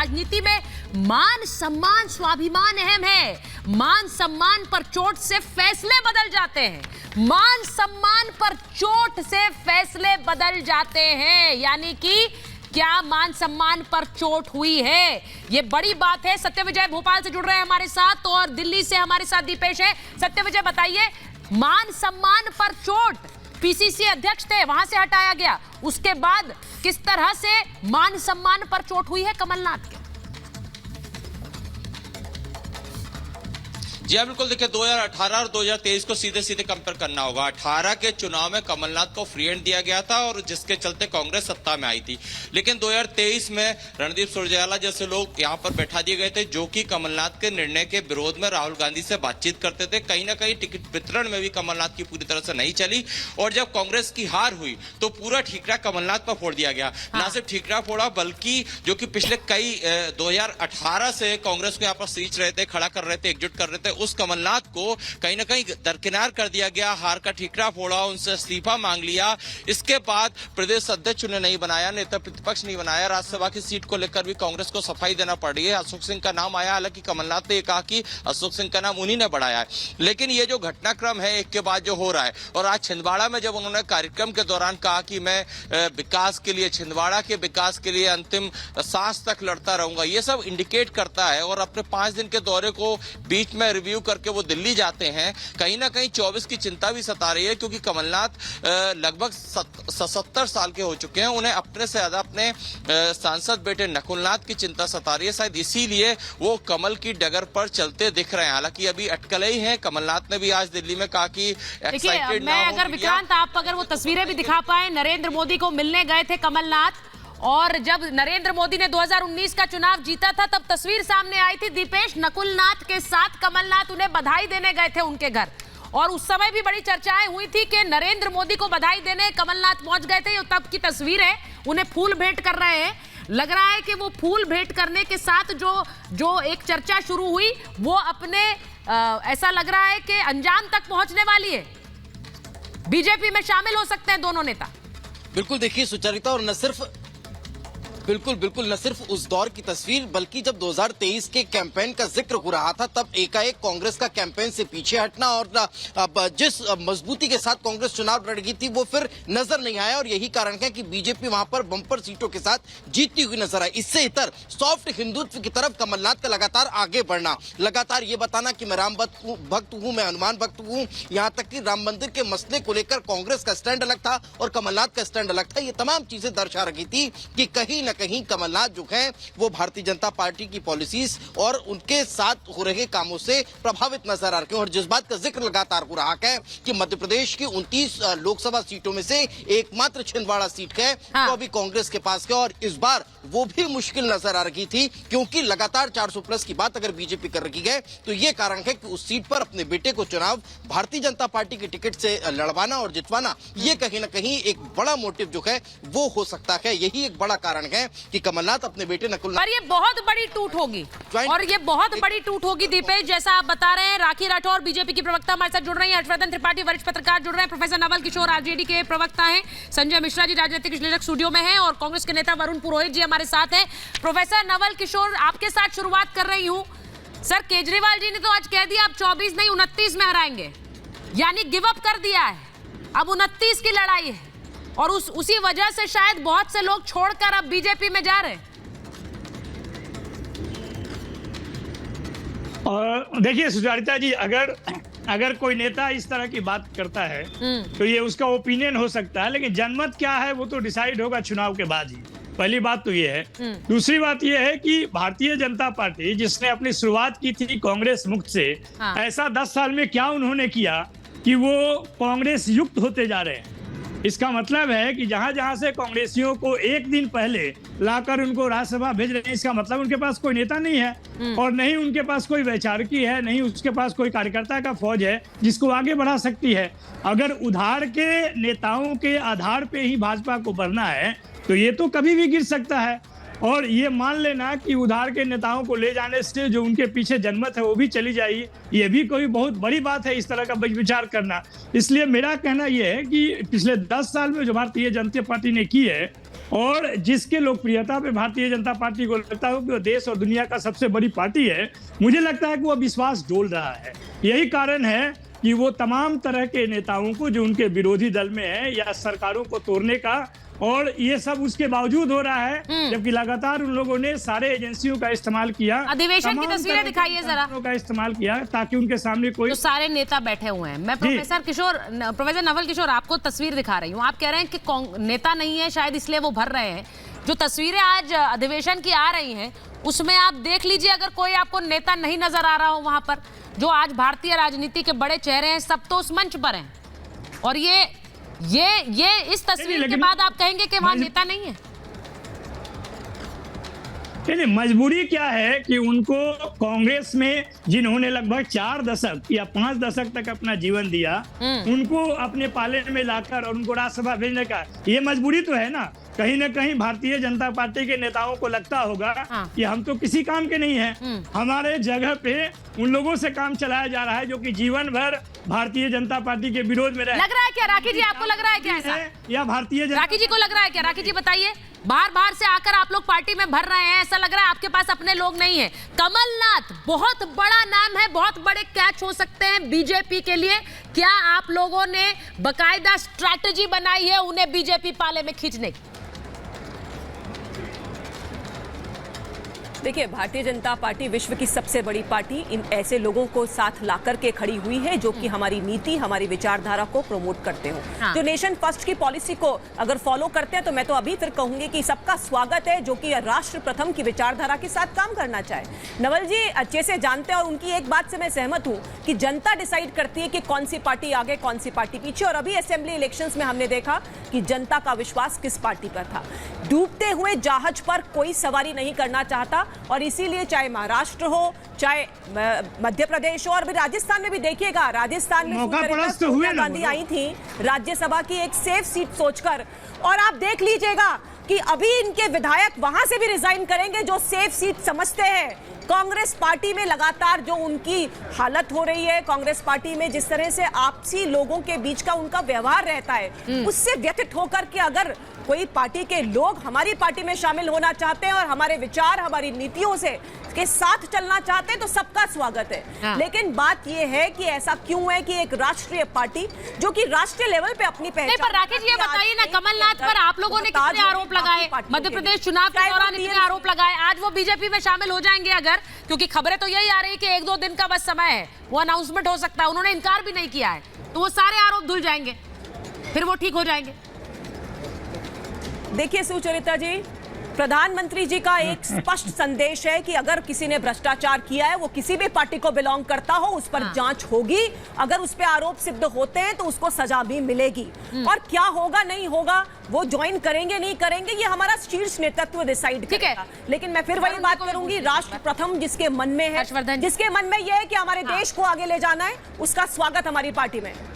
राजनीति में मान सम्मान स्वाभिमान अहम है। मान सम्मान पर चोट से फैसले बदल जाते हैं। मान सम्मान पर चोट से फैसले बदल जाते हैं, यानी कि क्या मान सम्मान पर चोट हुई है, ये बड़ी बात है। सत्यविजय भोपाल से जुड़ रहे हैं हमारे साथ और दिल्ली से हमारे साथ दीपेश है। सत्यविजय बताइए, मान सम्मान पर चोट, पीसीसी अध्यक्ष थे, वहां से हटाया गया, उसके बाद किस तरह से मान सम्मान पर चोट हुई है कमलनाथ के? जी हाँ, बिल्कुल। देखिए, 2018 और 2023 को सीधे सीधे कंपेयर करना होगा। 18 के चुनाव में कमलनाथ को फ्री हैंड दिया गया था और जिसके चलते कांग्रेस सत्ता में आई थी। लेकिन 2023 में रणदीप सुरजेवाला जैसे लोग यहाँ पर बैठा दिए गए थे, जो कि कमलनाथ के निर्णय के विरोध में राहुल गांधी से बातचीत करते थे। कहीं ना कहीं टिकट वितरण में भी कमलनाथ की पूरी तरह से नहीं चली और जब कांग्रेस की हार हुई तो पूरा ठीकरा कमलनाथ पर फोड़ दिया गया। ना सिर्फ ठीकरा फोड़ा, बल्कि जो कि पिछले 2018 से कांग्रेस को यहाँ पर सींच रहे थे, खड़ा कर रहे थे, एकजुट कर रहे थे, उस कमलनाथ को कहीं ना कहीं दरकिनार कर दिया गया। हार का ठीकरा फोड़ा, उनसे इस्तीफा मांग लिया। इसके बाद प्रदेश अध्यक्ष उन्हें नहीं बनाया, नेता प्रतिपक्ष नहीं बनाया। राज्यसभा की सीट को लेकर भी कांग्रेस को सफाई देना पड़ रही है। अशोक सिंह का नाम आया, हालांकि कमलनाथ ने कहा कि अशोक सिंह का नाम उन्हीं ने बढ़ाया है। लेकिन ये जो घटनाक्रम है एक के बाद जो हो रहा है, और आज छिंदवाड़ा में जब उन्होंने कार्यक्रम के दौरान कहा कि मैं विकास के लिए, छिंदवाड़ा के विकास के लिए अंतिम सांस तक लड़ता रहूंगा, ये सब इंडिकेट करता है। और अपने 5 दिन के दौरे को बीच में रिव्यू करके वो दिल्ली जाते हैं। कहीं ना कहीं 24 की चिंता भी सता रही है, क्योंकि कमलनाथ लगभग 77 साल के हो चुके हैं। उन्हें अपने से ज्यादा अपने सांसद बेटे नकुलनाथ की चिंता सता रही है। शायद इसीलिए वो कमल की डगर पर चलते दिख रहे हैं। हालांकि अभी अटकले ही हैं। कमलनाथ ने भी आज दिल्ली में कहा कि एक्साइटेड ना हो। अगर विक्रांत, आप अगर वो तस्वीरें भी दिखा पाए, नरेंद्र मोदी को मिलने गए थे कमलनाथ, और जब नरेंद्र मोदी ने 2019 का चुनाव जीता था तब तस्वीर सामने आई थी दीपेश, नकुलनाथ के साथ कमलनाथ उन्हें बधाई देने गए थे उनके घर, और उस समय भी बड़ी चर्चाएं हुई थी कि नरेंद्र मोदी को बधाई देने कमलनाथ पहुंच गए थे। ये तब की तस्वीर है, उन्हें फूल भेंट कर रहे हैं। लग रहा है कि वो फूल भेंट करने के साथ जो एक चर्चा शुरू हुई वो अपने ऐसा लग रहा है कि अंजाम तक पहुंचने वाली है। बीजेपी में शामिल हो सकते हैं दोनों नेता। बिल्कुल, देखिए सुचरिता, और न सिर्फ बिल्कुल न सिर्फ उस दौर की तस्वीर, बल्कि जब 2023 के कैंपेन का जिक्र हो रहा था तब एकाएक कांग्रेस का कैंपेन से पीछे हटना और जिस मजबूती के साथ कांग्रेस चुनाव लड़ रही थी वो फिर नजर नहीं आया। और यही कारण है कि बीजेपी वहां पर बंपर सीटों के साथ जीतती हुई नजर आई। इससे इतर सॉफ्ट हिंदुत्व की तरफ कमलनाथ का लगातार आगे बढ़ना, लगातार ये बताना कि मैं राम भक्त हूं, मैं हनुमान भक्त हूं, यहां तक कि राम मंदिर के मसले को लेकर कांग्रेस का स्टैंड अलग था और कमलनाथ का स्टैंड अलग था। ये तमाम चीजें दर्शा रही थी कि कहीं न कहीं कमलनाथ जो है वो भारतीय जनता पार्टी की पॉलिसीज और उनके साथ हो रहे कामों से प्रभावित नजर आ रहे हैं। और जिस बात का जिक्र लगातार हो रहा है कि मध्य प्रदेश की 29 लोकसभा सीटों में से एकमात्र छिंदवाड़ा सीट है तो अभी कांग्रेस के पास है, और इस बार वो भी मुश्किल नजर आ रही थी, क्योंकि लगातार 400 प्लस की बात अगर बीजेपी कर रही है तो ये कारण है कि उस सीट पर अपने बेटे को चुनाव भारतीय जनता पार्टी के टिकट से लड़वाना और जितवाना, ये कहीं ना कहीं एक बड़ा मोटिव जो है वो हो सकता है। यही एक बड़ा कारण है कि कमलनाथ अपने बेटे नकुलनाथ, पर ये बहुत बड़ी टूट होगी, और ये बहुत बड़ी टूट होगी दीपेश, जैसा आप बता रहे हैं। राखी राठौर बीजेपी की प्रवक्ता हमारे साथ जुड़ रही हैं, हर्षवर्धन त्रिपाठी वरिष्ठ पत्रकार जुड़ रहे हैं, प्रोफेसर नवल किशोर आरजेडी के प्रवक्ता हैं, संजय मिश्रा जी राजनीतिक विश्लेषक स्टूडियो में हैं, और कांग्रेस के नेता वरुण पुरोहित जी हमारे साथ हैं। प्रोफेसर नवल किशोर, आपके साथ शुरुआत कर रही हूं। सर, केजरीवाल जी ने तो आज कह दिया अब 24 नहीं 29 में हराएंगे, यानी गिव अप कर दिया है, अब 29 की लड़ाई है, और उसी वजह से शायद बहुत से लोग छोड़कर अब बीजेपी में जा रहे हैं। और देखिए सुचरिता जी, अगर कोई नेता इस तरह की बात करता है तो ये उसका ओपिनियन हो सकता है, लेकिन जनमत क्या है वो तो डिसाइड होगा चुनाव के बाद ही। पहली बात तो ये है। दूसरी बात ये है कि भारतीय जनता पार्टी जिसने अपनी शुरुआत की थी कांग्रेस मुक्त से, ऐसा 10 साल में क्या उन्होंने किया कि वो कांग्रेस युक्त होते जा रहे हैं। इसका मतलब है कि जहां जहां से कांग्रेसियों को एक दिन पहले लाकर उनको राज्यसभा भेज रहे हैं, इसका मतलब उनके पास कोई नेता नहीं है और नहीं उनके पास कोई वैचारिकी है, नहीं उसके पास कोई कार्यकर्ता का फौज है जिसको आगे बढ़ा सकती है। अगर उधार के नेताओं के आधार पे ही भाजपा को बढ़ना है तो ये तो कभी भी गिर सकता है। और ये मान लेना कि उधार के नेताओं को ले जाने से जो उनके पीछे जनमत है वो भी चली जाएगी, ये भी कोई बहुत बड़ी बात है इस तरह का विचार करना। इसलिए मेरा कहना यह है कि पिछले 10 साल में जो भारतीय जनता पार्टी ने की है और जिसके लोकप्रियता पे भारतीय जनता पार्टी को लगता है कि वो देश और दुनिया का सबसे बड़ी पार्टी है, मुझे लगता है कि वो विश्वास डोल रहा है। यही कारण है कि वो तमाम तरह के नेताओं को जो उनके विरोधी दल में है या सरकारों को तोड़ने का, और ये सब उसके बावजूद हो रहा है जबकि लगातार उन लोगों ने सारे एजेंसियों का इस्तेमाल किया, अधिवेशन की तस्वीरें दिखाइए जरा, का इस्तेमाल किया ताकि उनके सामने कोई तो सारे नेता बैठे हुए हैं। मैं प्रोफेसर नवल किशोर आपको तस्वीर दिखा रही हूँ। आप कह रहे हैं कि नेता नहीं है शायद इसलिए वो भर रहे हैं। जो तस्वीरें आज अधिवेशन की आ रही हैं उसमें आप देख लीजिए, अगर कोई आपको नेता नहीं नजर आ रहा हो वहां पर, जो आज भारतीय राजनीति के बड़े चेहरे हैं सब तो उस मंच पर हैं, और ये इस तस्वीर के बाद आप कहेंगे कि वहां नेता नहीं है। नहीं, मजबूरी क्या है कि उनको कांग्रेस में जिन्होंने लगभग 4 दशक या 5 दशक तक अपना जीवन दिया, उनको अपने पाले में लाकर और उनको राज्यसभा भेजने का ये मजबूरी तो है ना। कहीं ना कहीं भारतीय जनता पार्टी के नेताओं को लगता होगा कि हम तो किसी काम के नहीं हैं, हमारे जगह पे उन लोगों से काम चलाया जा रहा है जो कि जीवन भर भारतीय जनता पार्टी के विरोध में रहे। लग रहा है क्या राखी जी, आपको लग रहा है क्या ऐसा? या भारतीय राखी जी को लग रहा है क्या? राखी जी बताइए, बाहर से आकर आप लोग पार्टी में भर रहे हैं, ऐसा लग रहा है आपके पास अपने लोग नहीं है। कमलनाथ बहुत बड़ा नाम है, बहुत बड़े कैच हो सकते हैं बीजेपी के लिए। क्या आप लोगों ने बकायदा स्ट्रैटेजी बनाई है उन्हें बीजेपी पाले में खींचने की? देखिए, भारतीय जनता पार्टी विश्व की सबसे बड़ी पार्टी इन ऐसे लोगों को साथ लाकर के खड़ी हुई है जो कि हमारी नीति, हमारी विचारधारा को प्रमोट करते हो। जो नेशन फर्स्ट की पॉलिसी को अगर फॉलो करते हैं तो मैं तो अभी फिर कहूंगी कि सबका स्वागत है जो कि राष्ट्र प्रथम की विचारधारा के साथ काम करना चाहे। नवल जी अच्छे से जानते हैं और उनकी एक बात से मैं सहमत हूं कि जनता डिसाइड करती है कि कौन सी पार्टी आगे, कौन सी पार्टी पीछे। और अभी असेंबली इलेक्शंस में हमने देखा कि जनता का विश्वास किस पार्टी पर था। डूबते हुए जहाज पर कोई सवारी नहीं करना चाहता, और इसीलिए चाहे महाराष्ट्र हो, चाहे मध्य प्रदेश हो, और भी राजस्थान में भी देखिएगा, राजस्थान में सोनिया गांधी आई थी राज्यसभा की एक सेफ सीट सोचकर, और आप देख लीजिएगा कि अभी इनके विधायक वहां से भी रिजाइन करेंगे जो सेफ सीट समझते हैं। कांग्रेस पार्टी में लगातार जो उनकी हालत हो रही है, कांग्रेस पार्टी में जिस तरह से आपसी लोगों के बीच का उनका व्यवहार रहता है, उससे व्यथित होकर के अगर कोई पार्टी के लोग हमारी पार्टी में शामिल होना चाहते हैं और हमारे विचार, हमारी नीतियों से के साथ चलना चाहते हैं तो सबका स्वागत है। लेकिन बात यह है कि ऐसा क्यों है कि एक राष्ट्रीय पार्टी जो कि राष्ट्रीय लेवल पे अपनी पहचान। पर राकेश जी ये बताइए ना, कमलनाथ पर आप लोगों ने कितने आरोप लगाए, मध्य प्रदेश चुनाव के दौरान इतने आरोप लगाए, आज वो बीजेपी में शामिल हो जाएंगे अगर, क्योंकि खबरें तो यही आ रही है कि 1-2 दिन का बस समय है, वो अनाउंसमेंट हो सकता है, उन्होंने इनकार भी नहीं किया है, तो वो सारे आरोप धुल जाएंगे, फिर वो ठीक हो जाएंगे। देखिए सुचरिता जी, प्रधानमंत्री जी का एक स्पष्ट संदेश है कि अगर किसी ने भ्रष्टाचार किया है, वो किसी भी पार्टी को बिलोंग करता हो, उस पर जांच होगी, अगर उस पे आरोप सिद्ध होते हैं तो उसको सजा भी मिलेगी। और क्या होगा नहीं होगा, वो ज्वाइन करेंगे नहीं करेंगे, ये हमारा शीर्ष नेतृत्व डिसाइड करेगा। लेकिन मैं फिर वही बात करूंगी, राष्ट्र प्रथम जिसके मन में है, जिसके मन में यह है कि हमारे देश को आगे ले जाना है, उसका स्वागत हमारी पार्टी में।